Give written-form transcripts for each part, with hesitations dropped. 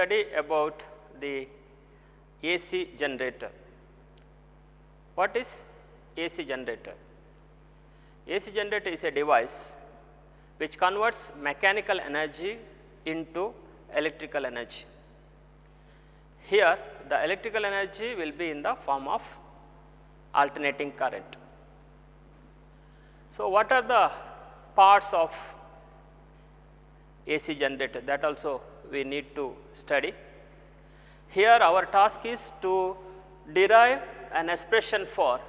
study about the AC generator. What is AC generator? AC generator is a device which converts mechanical energy into electrical energy. Here the electrical energy will be in the form of alternating current. So, what are the parts of AC generator? That also we need to study. Here our task is to derive an expression for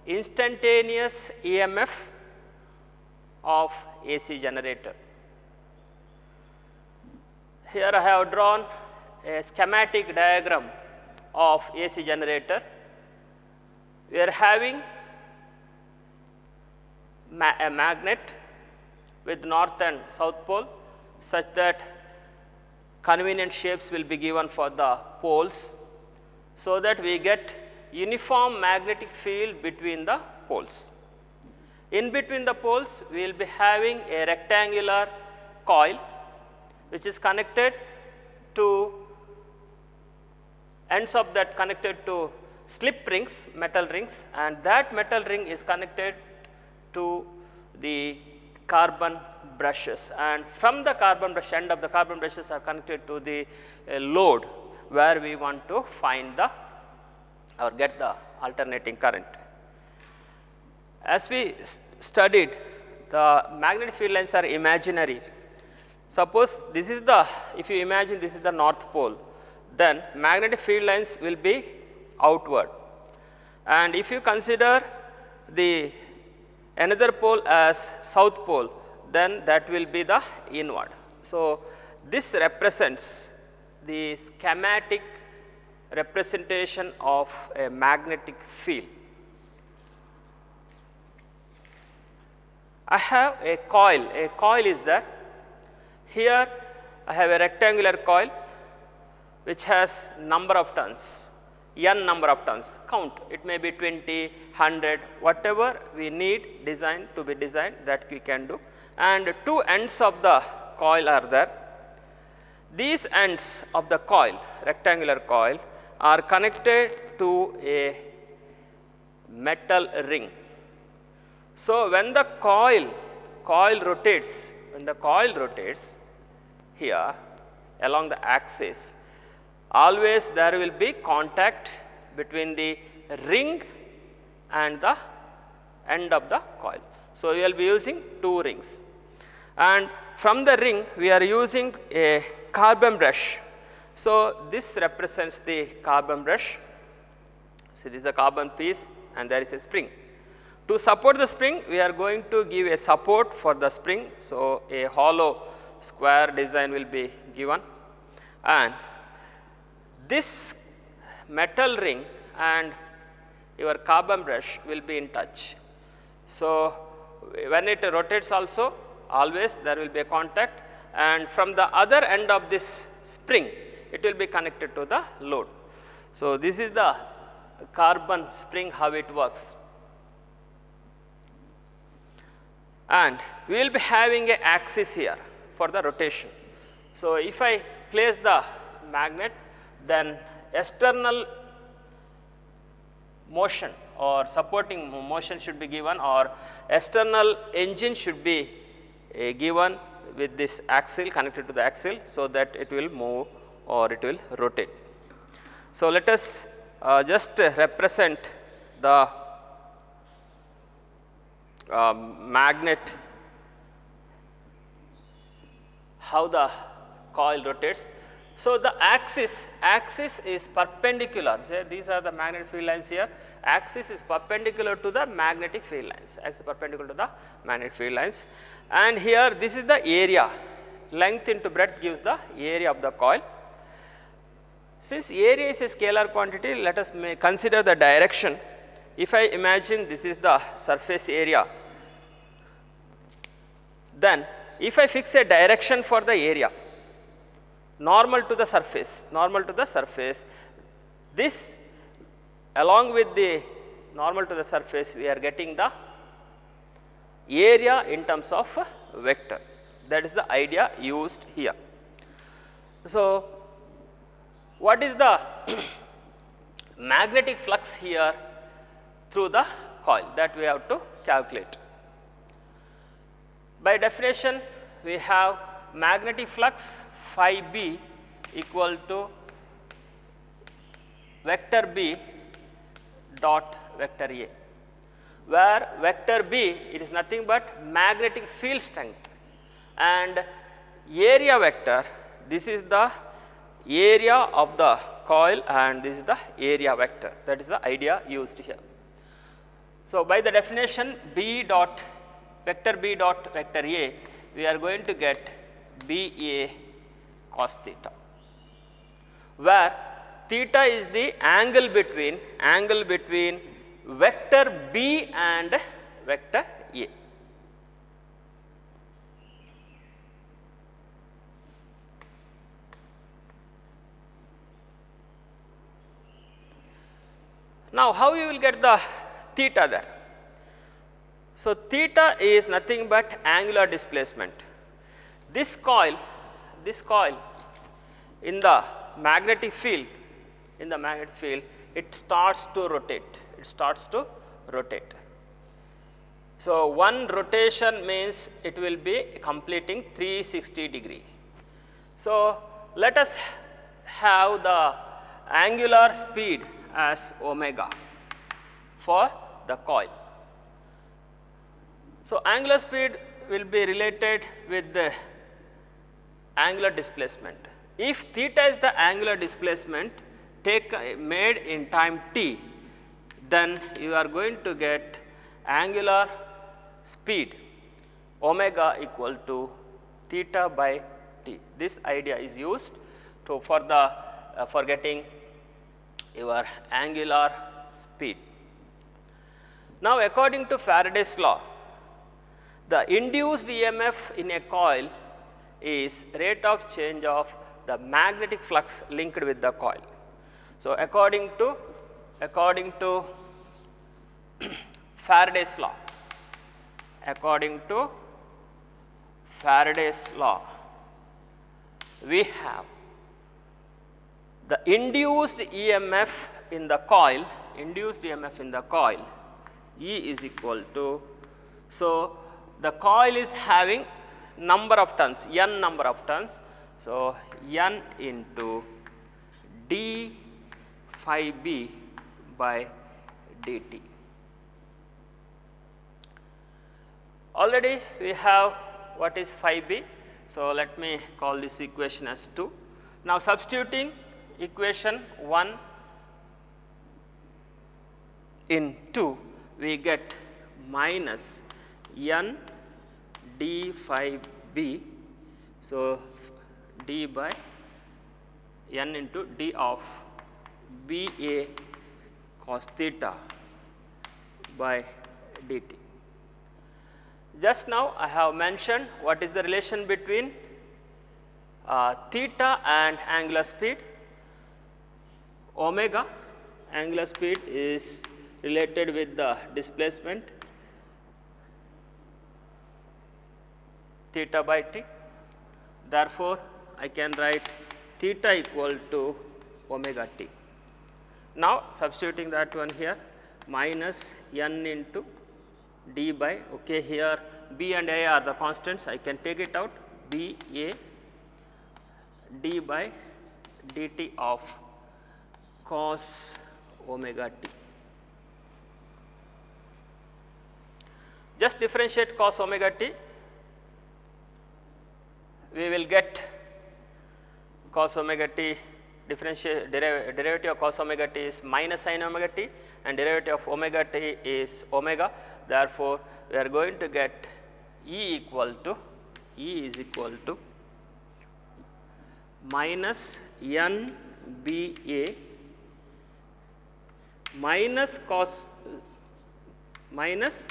instantaneous EMF of AC generator. Here I have drawn a schematic diagram of AC generator. We are having a magnet with north and south pole, such that convenient shapes will be given for the poles, so that we get uniform magnetic field between the poles. In between the poles, we will be having a rectangular coil which is connected to ends of that connected to slip rings, metal rings, and that metal ring is connected to the carbon brushes, and from the carbon brush end of the carbon brushes are connected to the load where we want to find the or get the alternating current. As we studied, the magnetic field lines are imaginary. Suppose this is the, if you imagine this is the north pole, then magnetic field lines will be outward, and if you consider the another pole as south pole, then that will be the inward. So, this represents the schematic representation of a magnetic field. I have a coil is there. Here I have a rectangular coil which has number of turns, n number of turns, count, it may be 20, 100, whatever we need design to be designed, that we can do, and two ends of the coil are there. These ends of the coil, rectangular coil, are connected to a metal ring. So, when the coil rotates, here along the axis, always there will be contact between the ring and the end of the coil. So, we will be using two rings, and from the ring we are using a carbon brush. So, this represents the carbon brush. So, this is a carbon piece and there is a spring. To support the spring, we are going to give a support for the spring. So, a hollow square design will be given, and this metal ring and your carbon brush will be in touch. So, when it rotates also, always there will be a contact, and from the other end of this spring, it will be connected to the load. So, this is the carbon spring, how it works, and we will be having an axis here for the rotation. So, if I place the magnet, then external motion or supporting motion should be given, or external engine should be given with this axle, connected to the axle, so that it will move or it will rotate. So, let us just represent the magnet, how the coil rotates. So, the axis is perpendicular, say these are the magnetic field lines here, axis is perpendicular to the magnetic field lines, and here this is the area, length into breadth gives the area of the coil. Since area is a scalar quantity, let us consider the direction. If I imagine this is the surface area, then if I fix a direction for the area, normal to the surface, this along with the normal to the surface, we are getting the area in terms of vector. That is the idea used here. So, what is the magnetic flux here through the coil, that we have to calculate. By definition, we have magnetic flux phi b equal to vector b dot vector A, where vector b, it is nothing but magnetic field strength, and area vector, this is the area of the coil and this is the area vector, that is the idea used here. So, by the definition b dot vector b dot vector A, we are going to get B A cos theta, where theta is the angle between vector B and vector A. Now, how you will get the theta there? So, theta is nothing but angular displacement. This coil in the magnetic field, it starts to rotate. So, one rotation means it will be completing 360 degree. So, let us have the angular speed as omega for the coil. So, angular speed will be related with the angular displacement. If theta is the angular displacement made in time t, then you are going to get angular speed omega equal to theta by t. This idea is used to for getting your angular speed. Now, according to Faraday's law, the induced EMF in a coil is rate of change of the magnetic flux linked with the coil. So, according to Faraday's law, we have the induced EMF in the coil, E is equal to, so the coil is having number of turns, n number of turns. So, n into d phi b by dt. Already we have what is phi b. So, let me call this equation as 2. Now, substituting equation 1 in 2, we get minus n d phi b. So, d by n into d of b a cos theta by dt. Just now I have mentioned what is the relation between theta and angular speed. Omega, angular speed, is related with the displacement theta by t. Therefore, I can write theta equal to omega t. Now, substituting that one here, minus n into d by, okay, here b and a are the constants, I can take it out, b a d by dt of cos omega t. Just differentiate cos omega t, we will get cos omega t, derivative of cos omega t is minus sin omega t and derivative of omega t is omega. Therefore, we are going to get E is equal to minus n b a minus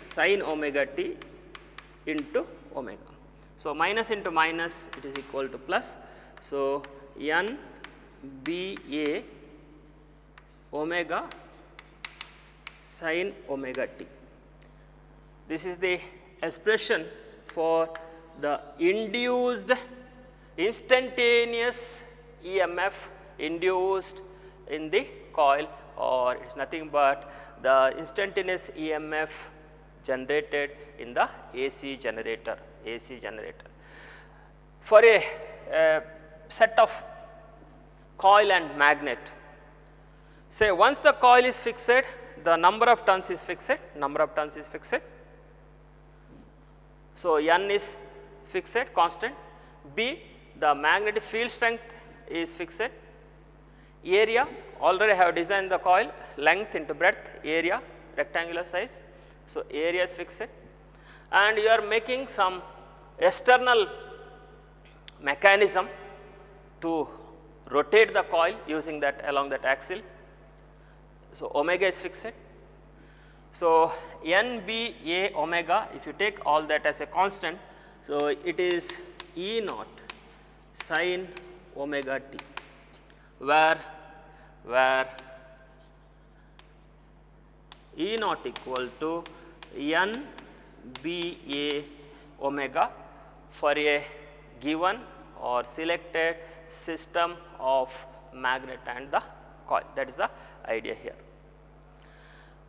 sin omega t into omega. So, minus into minus, it is equal to plus. So, n b a omega sin omega t. This is the expression for the induced instantaneous EMF induced in the coil, or it is nothing but the instantaneous EMF generated in the AC generator. For a set of coil and magnet, say once the coil is fixed, the number of turns is fixed, So, N is fixed, constant. B, the magnetic field strength is fixed. Area, already I have designed the coil, length into breadth, area, rectangular size. So, area is fixed, and you are making some external mechanism to rotate the coil using that along that axle. So, omega is fixed. So, NBA omega, if you take all that as a constant, so it is E naught sin omega t, where E naught equal to NBA omega for a given or selected system of magnet and the coil. That is the idea here.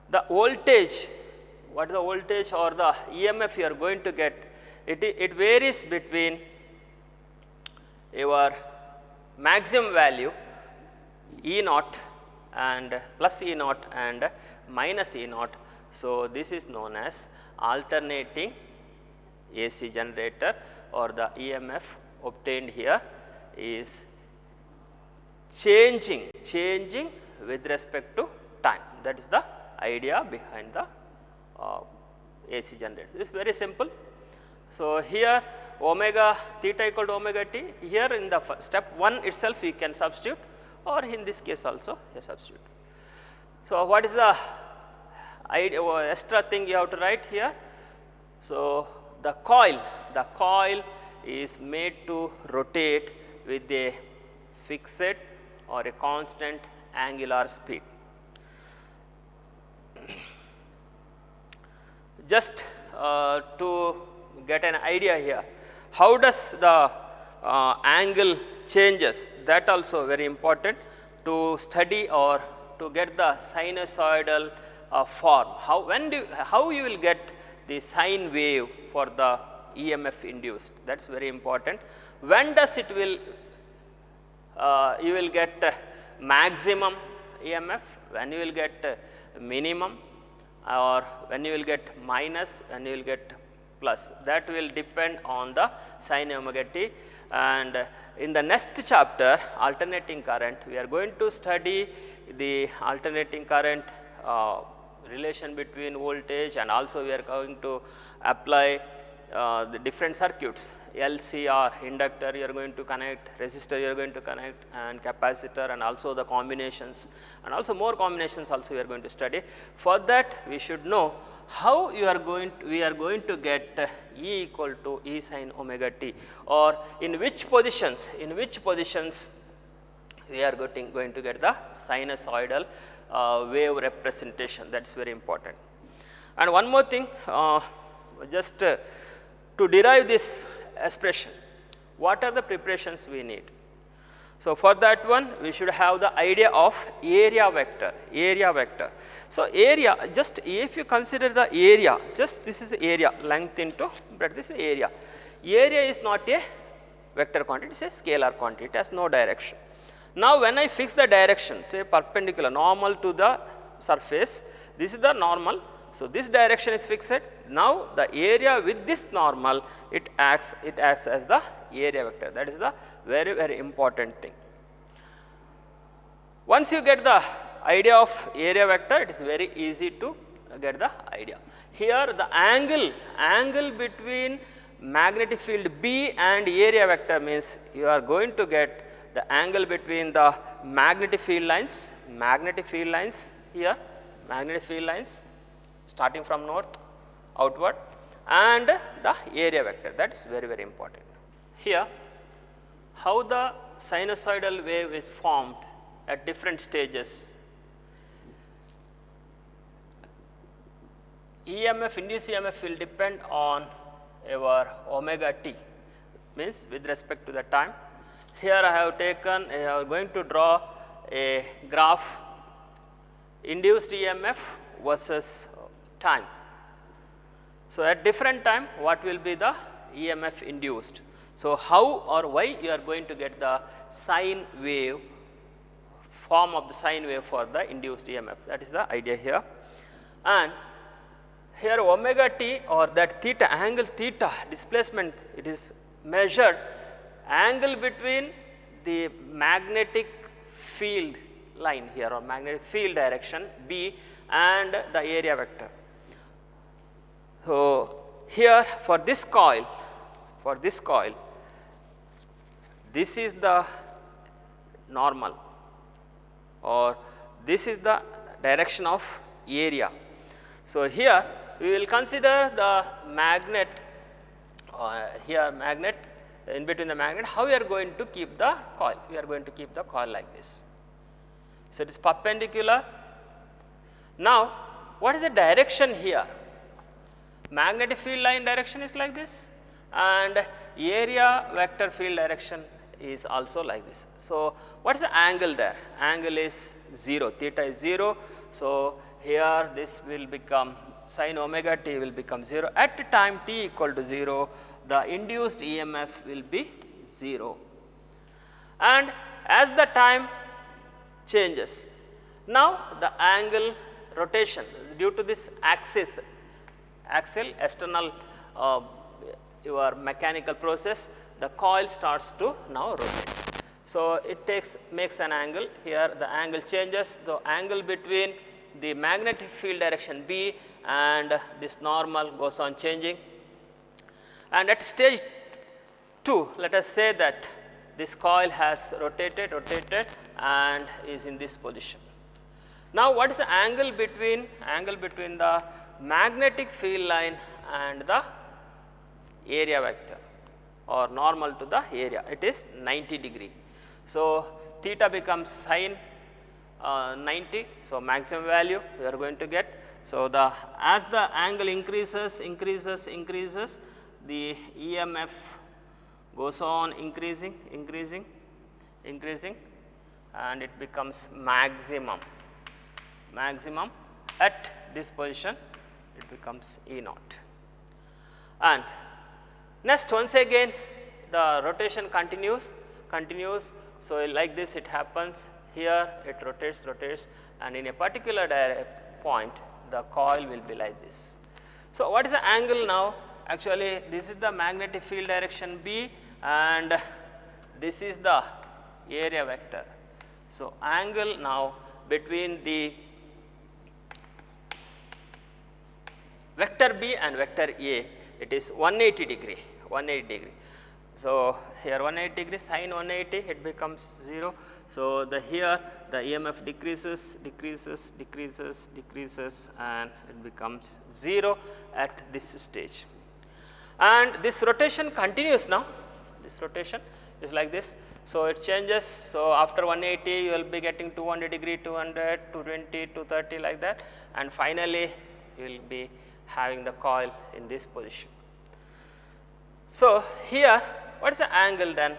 The voltage, what is the voltage or the EMF you are going to get, it varies between your maximum value E naught and plus E naught and minus E naught. So, this is known as alternating AC generator, or the EMF obtained here is changing with respect to time. That is the idea behind the AC generator. It is very simple. So, here omega theta equal to omega t, here in the step 1 itself you can substitute, or in this case also you substitute. So, what is the idea, extra thing you have to write here? So, the coil is made to rotate with a fixed or a constant angular speed. Just to get an idea here, how does the angle changes, that also very important to study or to get the sinusoidal form. How you will get the sine wave for the EMF induced, that is very important. When does it will you will get maximum EMF, when you will get minimum, or when you will get minus, when you will get plus, that will depend on the sin omega t. And in the next chapter, alternating current, we are going to study the alternating current relation between voltage, and also we are going to apply the different circuits, LCR, inductor you are going to connect, resistor you are going to connect, and capacitor, and also the combinations, and also more combinations also we are going to study. For that we should know how we are going to get E equal to E sin omega t, or in which positions we are going to get the sinusoidal wave representation. That is very important. And one more thing, just to derive this expression, what are the preparations we need? So, for that one we should have the idea of area vector. So, area, just if you consider the area, just this is area, length into breadth, this is area. Area is not a vector quantity, it is a scalar quantity, it has no direction. Now, when I fix the direction, say perpendicular, normal to the surface, this is the normal. So, this direction is fixed. Now, the area with this normal, it acts as the area vector. That is the very, very important thing. Once you get the idea of area vector, it is very easy to get the idea. Here the angle between magnetic field B and area vector means you are going to get the angle between the magnetic field lines here, magnetic field lines starting from north outward, and the area vector, that is very, very important. Here how the sinusoidal wave is formed at different stages. EMF, induced EMF will depend on our omega t, means with respect to the time. here I have taken, I am going to draw a graph induced EMF versus time. So, at different time what will be the EMF induced. So, how or why you are going to get the sine wave, form of the sine wave for the induced EMF, that is the idea here. And here omega t or that theta, angle theta displacement, it is measured angle between the magnetic field line here or magnetic field direction B and the area vector. So, here for this coil, this is the normal or this is the direction of area. So, here we will consider the magnet, here magnet, in between the magnet, how we are going to keep the coil, we are going to keep the coil like this. So, it is perpendicular. Now, what is the direction here? Magnetic field line direction is like this and area vector field direction is also like this. So, what is the angle there? Angle is 0, theta is 0. So, here this will become sin omega t will become 0. At time t equal to 0, the induced EMF will be 0. And as the time changes, now the angle rotation due to this axial external your mechanical process, the coil starts to now rotate. So, it makes an angle here, the angle changes, the angle between the magnetic field direction B and this normal goes on changing. And at stage 2, let us say that this coil has rotated and is in this position. Now, what is the angle between the magnetic field line and the area vector or normal to the area? It is 90 degree. So, theta becomes sin 90. So, maximum value we are going to get. So, as the angle increases, the EMF goes on increasing and it becomes maximum at this position, it becomes E naught. And next, once again the rotation continues. So, like this it happens, here it rotates and in a particular point the coil will be like this. So, what is the angle now? Actually, this is the magnetic field direction B and this is the area vector. So, angle now between the vector B and vector A, it is 180 degree. So, here 180 degree, sin 180, it becomes 0. So, here the EMF decreases and it becomes 0 at this stage. And this rotation continues now, this rotation is like this. So, it changes. So, after 180 you will be getting 200 degree, 200, 220, 230 like that, and finally you will be having the coil in this position. So, here what is the angle then?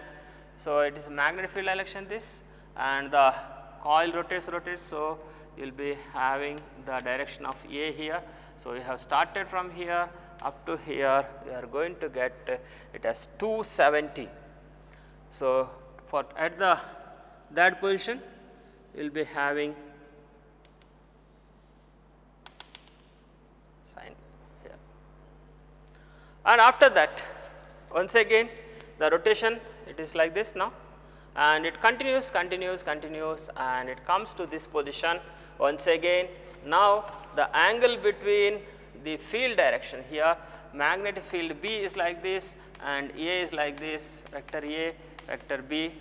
So, it is a magnetic field direction this and the coil rotates. So, you will be having the direction of A here. So, we have started from here up to here, we are going to get it as 270. So, for at that position you will be having sin here. And after that, once again the rotation, it is like this now and it continues and it comes to this position once again. Now, the angle between the field direction here, magnetic field B is like this and A is like this, vector A, vector B.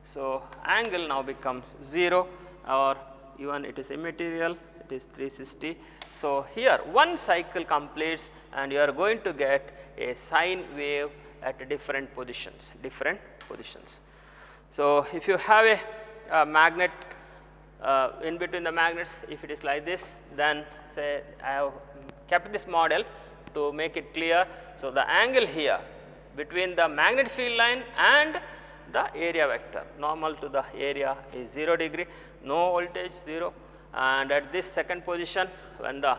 So, angle now becomes 0 or even it is immaterial, it is 360. So, here one cycle completes and you are going to get a sine wave at different positions. So, if you have a magnet in between the magnets, if it is like this, then say I have kept this model to make it clear. So, the angle here between the magnetic field line and the area vector. Normal to the area is 0 degree, no voltage 0, and at this second position when the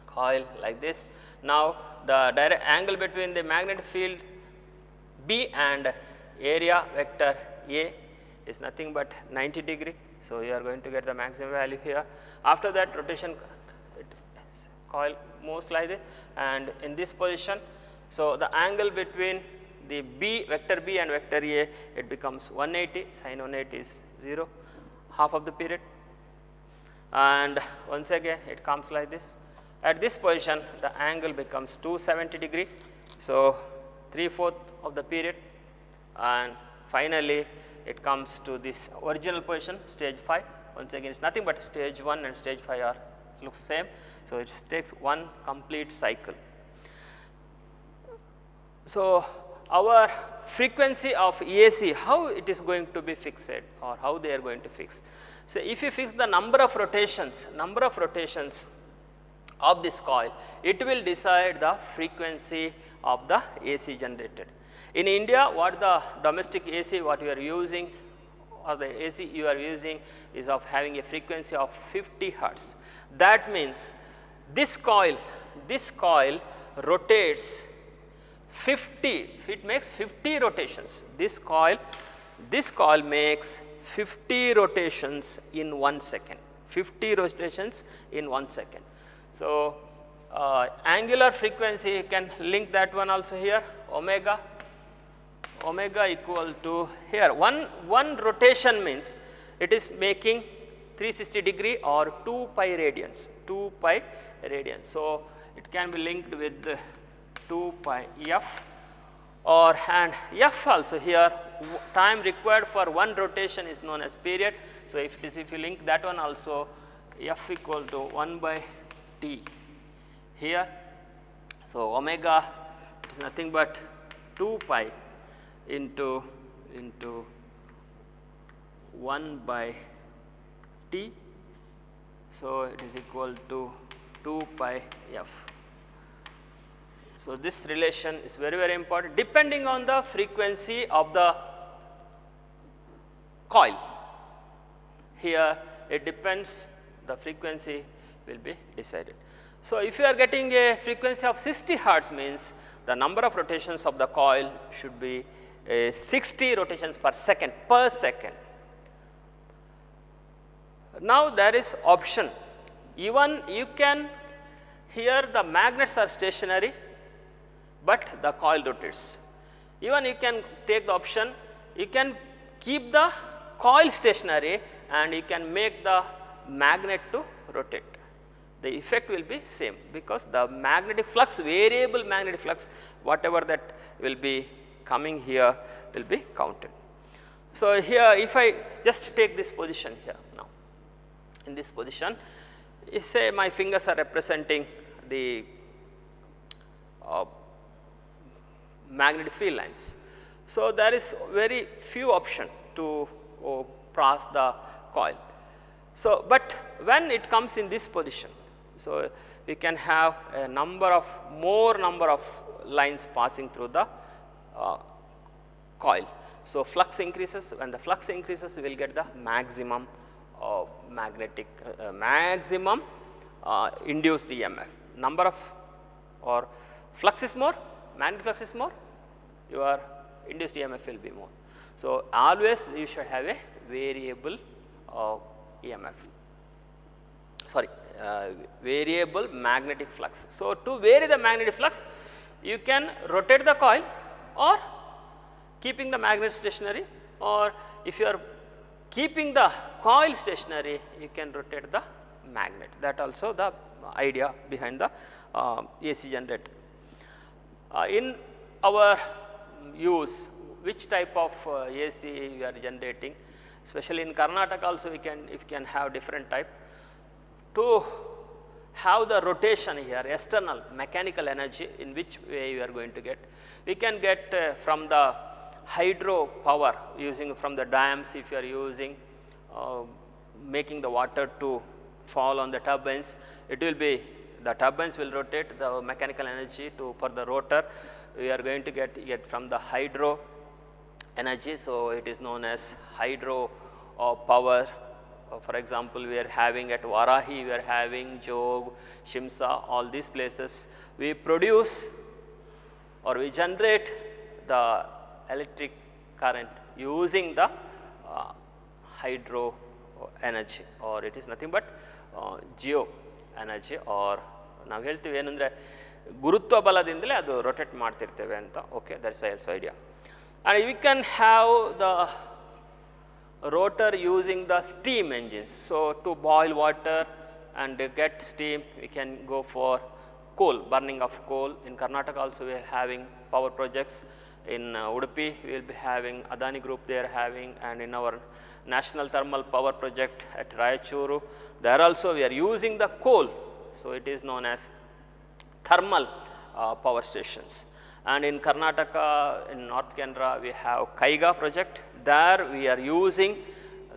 coil like this, now the direct angle between the magnetic field B and area vector A is nothing but 90 degree. So, you are going to get the maximum value here. After that, rotation coil moves like this, and in this position, so the angle between the B vector B and vector A, it becomes 180, sin 180 is 0, half of the period, and once again it comes like this. At this position, the angle becomes 270 degree, so 3/4 of the period, and finally it comes to this original position, stage 5. Once again, it's nothing but stage 1 and stage 5 are looks same. So, it takes one complete cycle. So, our frequency of EAC, how it is going to be fixed or how they are going to fix. So, if you fix the number of rotations of this coil, it will decide the frequency of the AC generated. In India, what the domestic AC what you are using or the AC you are using is of having a frequency of 50 hertz. That means this coil rotates 50, it makes 50 rotations. This coil makes 50 rotations in 1 second, 50 rotations in 1 second. So, angular frequency, you can link that one also here, omega equal to here, one rotation means it is making 360 degree or 2 pi radians, 2 pi radians. So, it can be linked with 2 pi f, or and f also here, time required for one rotation is known as period. So, if you link that one also, f equal to 1 by t here. So, omega is nothing but 2 pi into 1 by t. So, it is equal to 2 pi f. So, this relation is very important depending on the frequency of the coil. Here it depends, the frequency will be decided. So, if you are getting a frequency of 60 hertz means the number of rotations of the coil should be 60 rotations per second. Now, there is option, even you can, here the magnets are stationary, but the coil rotates. Even you can take the option, you can keep the coil stationary and you can make the magnet to rotate. The effect will be same, because the magnetic flux, variable magnetic flux, whatever that will be coming here will be counted. So, here if I just take this position here now, in this position, say my fingers are representing the magnetic field lines. So, there is very few option to pass the coil. So, but when it comes in this position, so we can have a more number of lines passing through the coil. So, flux increases, when the flux increases we will get the maximum magnetic maximum induced EMF. Number of or flux is more, magnetic flux is more, your induced EMF will be more. So, always you should have a variable variable magnetic flux. So, to vary the magnetic flux, you can rotate the coil or keeping the magnet stationary, or if you are keeping the coil stationary, you can rotate the magnet. That also the idea behind the AC generator. In our use, which type of AC we are generating, especially in Karnataka also we can have different type. To have the rotation here, external mechanical energy, in which way we are going to get? We can get from the hydro power, using from the dams, if you are using making the water to fall on the turbines, it will be, the turbines will rotate the mechanical energy to for the rotor. we are going to get from the hydro energy. So, it is known as hydro power. For example, we are having at Varahi, we are having Jog, Shimsa, all these places we produce or we generate the electric current using the hydro energy, or it is nothing but geo energy, or ನಾವು ಹೇಳ್ತೀವಿ ಏನಂದರೆ ಗುರುತ್ವ ಬಲದಿಂದಲೇ ಅದು rotate ಮಾಡ್ತಿರ್ತೇವೆ ಅಂತ. Okay, that's also idea. And we can have the rotor using the steam engines. So, to boil water and get steam, we can go for coal, burning of coal. In Karnataka also we are having power projects. In Udupi we will be having Adani Group, they are having, and in our National Thermal Power Project at Raichuru, there also we are using the coal. So, it is known as thermal power stations. And in Karnataka, in North Canara, we have Kaiga project. There we are using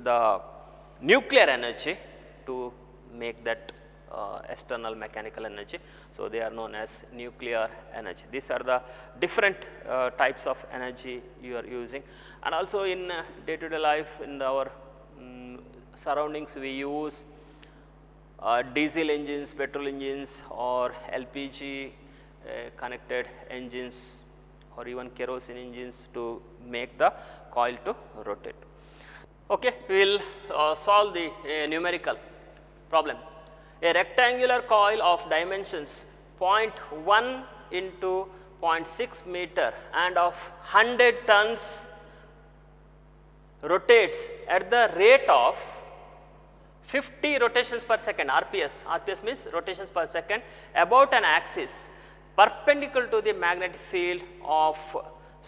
the nuclear energy to make that external mechanical energy. So, they are known as nuclear energy. These are the different types of energy you are using. And also in day to day life, in our surroundings, we use diesel engines, petrol engines, or LPG connected engines, or even kerosene engines to make the coil to rotate. Okay, we will solve the numerical problem. A rectangular coil of dimensions 0.1 into 0.6 meter and of 100 tons rotates at the rate of 50 rotations per second, RPS. RPS means rotations per second, about an axis perpendicular to the magnetic field of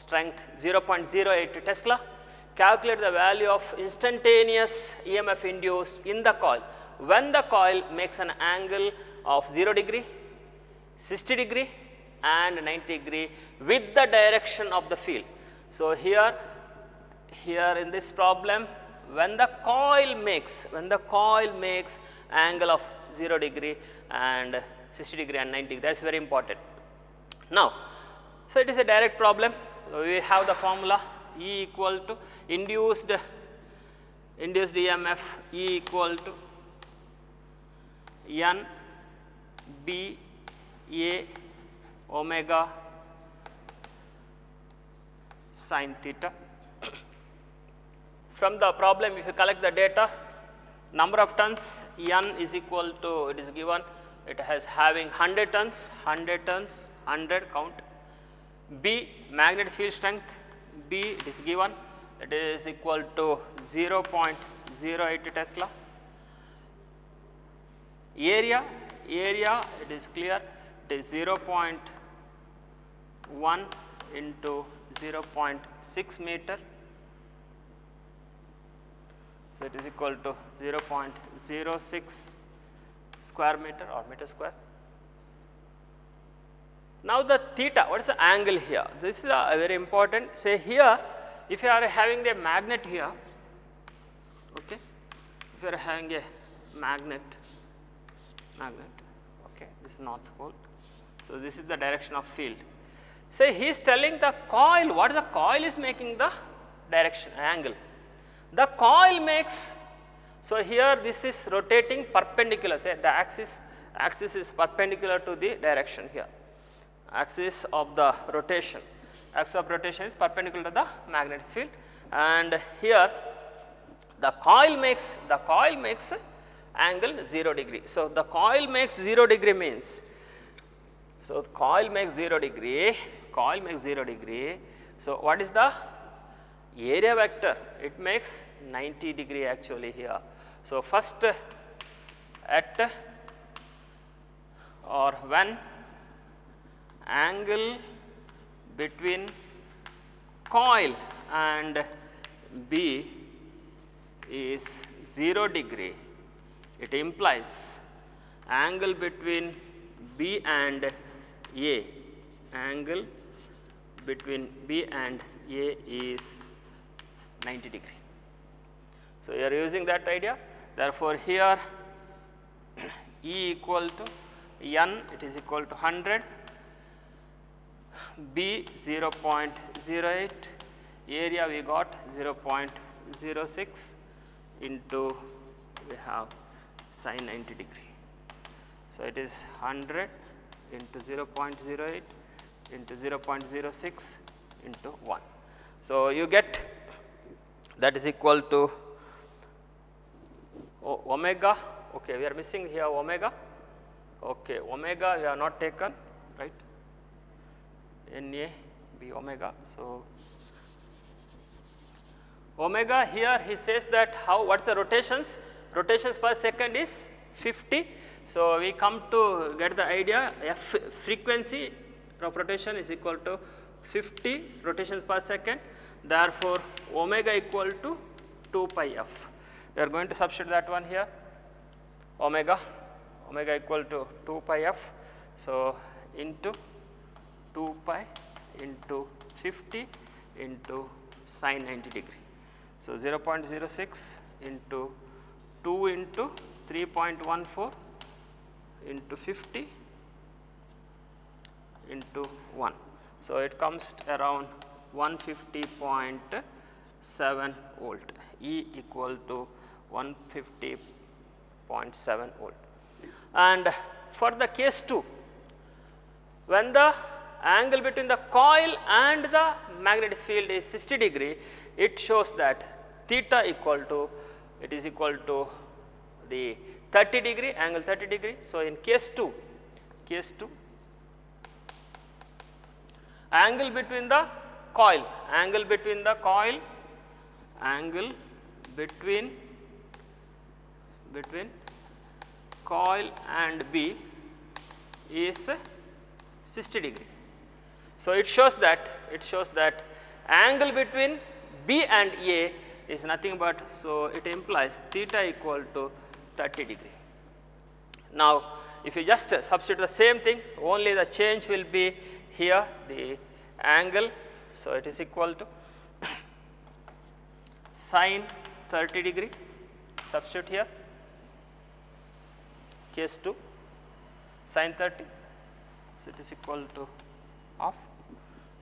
strength 0.08 Tesla. Calculate the value of instantaneous EMF induced in the coil when the coil makes an angle of 0 degree, 60 degree and 90 degree with the direction of the field. So, here in this problem, when the coil makes angle of 0 degree and 60 degree and 90 degree, that is very important. Now, so it is a direct problem. So, we have the formula E equal to induced EMF E equal to N B A omega sin theta. From the problem, if you collect the data, number of tons N is equal to, it is given, it has having 100 tons, 100 count. B, magnetic field strength, B it is given, it is equal to 0.08 Tesla. Area it is clear, it is 0.1 into 0.6 meter. So, it is equal to 0.06 square meter or meter square. Now, the theta, what is the angle here? This is a very important. Say here, if you are having a magnet here, okay, if you are having a magnet, okay, this is north pole. So, this is the direction of field. Say he is telling the coil, what is the coil is making the direction, angle. The coil makes, so here this is rotating perpendicular, say the axis is perpendicular to the direction here. Axis of rotation is perpendicular to the magnetic field, and here the coil makes angle 0 degree. So, the coil makes 0 degree means, so coil makes 0 degree. So, what is the area vector? It makes 90 degree actually here. So, first at or when angle between coil and B is 0 degree, it implies angle between B and A, angle between B and A is 90 degree. So, you are using that idea. Therefore, here E equal to N, it is equal to 100 B 0.08, area we got 0.06 into we have sine 90 degree. So, it is 100 into 0.08 into 0.06 into 1. So, you get that is equal to omega. Okay, we are missing here omega. Okay, omega we have not taken, right, Na be omega. So, omega here he says that what is the rotations per second is 50. So, we come to get the idea f frequency of rotation is equal to 50 rotations per second. Therefore, omega equal to 2 pi f. We are going to substitute that one here, omega equal to 2 pi f. So, into 2 pi into 50 into sine 90 degree. So, 0.06 into 2 into 3.14 into 50 into 1. So, it comes around 150.7 volt, E equal to 150.7 volt. And for the case 2, when the angle between the coil and the magnetic field is 60 degree, it shows that theta equal to, it is equal to the 30 degree, angle 30 degree. So, in case 2, angle between the coil, angle between coil and B is 60 degree. So, it shows that angle between B and A is nothing but, so it implies theta equal to 30 degree. Now, if you just substitute the same thing, only the change will be here the angle. So, it is equal to sine 30 degree, substitute here, case 2 sine 30. So, it is equal to half.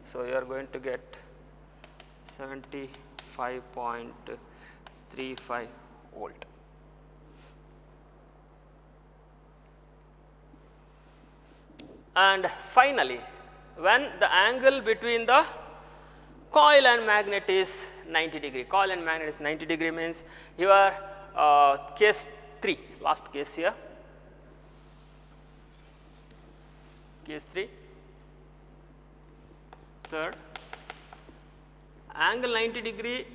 So, you are going to get 75.35 volt. And finally, when the angle between the coil and magnet is 90 degree, coil and magnet is 90 degree means your case 3, last case here, case 3, third, angle 90 degree,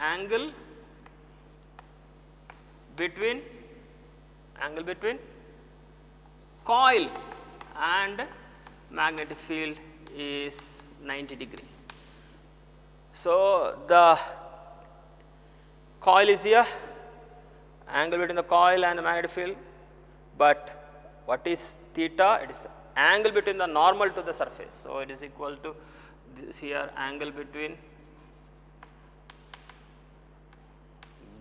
angle between coil and magnetic field is 90 degree. So, the coil is here, angle between the coil and the magnetic field, but what is theta? It is angle between the normal to the surface. So, it is equal to this here angle between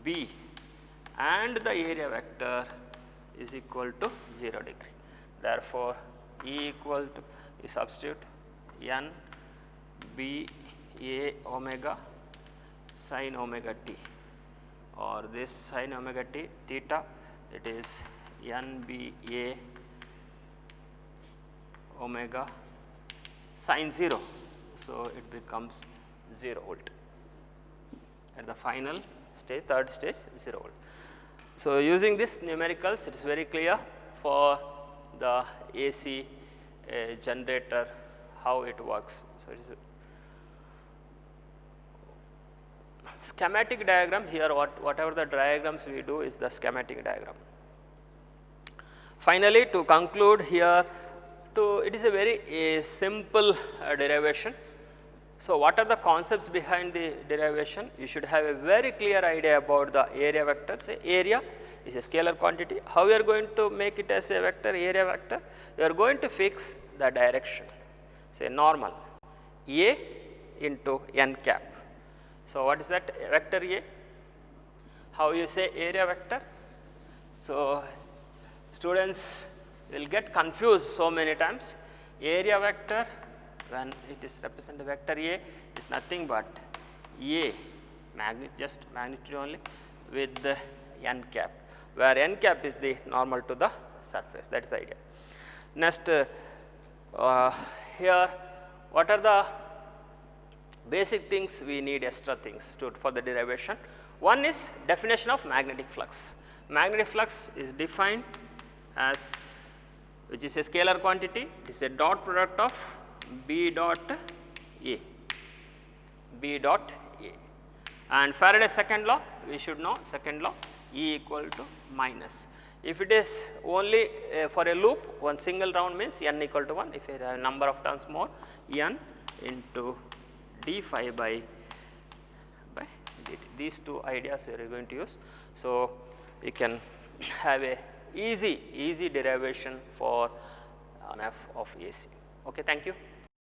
B and the area vector is equal to 0 degree. Therefore, E equal to, you substitute n B A omega sin omega t, or this sin omega t theta, it is n B A omega sin 0. So, it becomes 0 volt at the final stage, third stage 0 volt. So, using this numericals, it is very clear for the AC generator how it works. So, it is schematic diagram here, whatever the diagrams we do is the schematic diagram. Finally, to conclude here, it is a very simple derivation. So, what are the concepts behind the derivation? You should have a very clear idea about the area vector. Say area is a scalar quantity. How you are going to make it as a vector, area vector? You are going to fix the direction, say normal A into n cap. So, what is that vector A? How you say area vector? So, students will get confused so many times. Area vector when it is represent vector A is nothing but A just magnitude only with the n cap, where n cap is the normal to the surface, that is the idea. Next here what are the basic things we need, extra things for the derivation. One is definition of magnetic flux. Magnetic flux is defined as, which is a scalar quantity, it is a dot product of B dot A, B dot A. And Faraday's second law, we should know second law, E equal to minus. If it is only for a loop, one single round means n equal to 1, if you have number of turns more, n into d phi by dt. These two ideas we are going to use. So, we can have a easy derivation for MF of AC. Okay, thank you.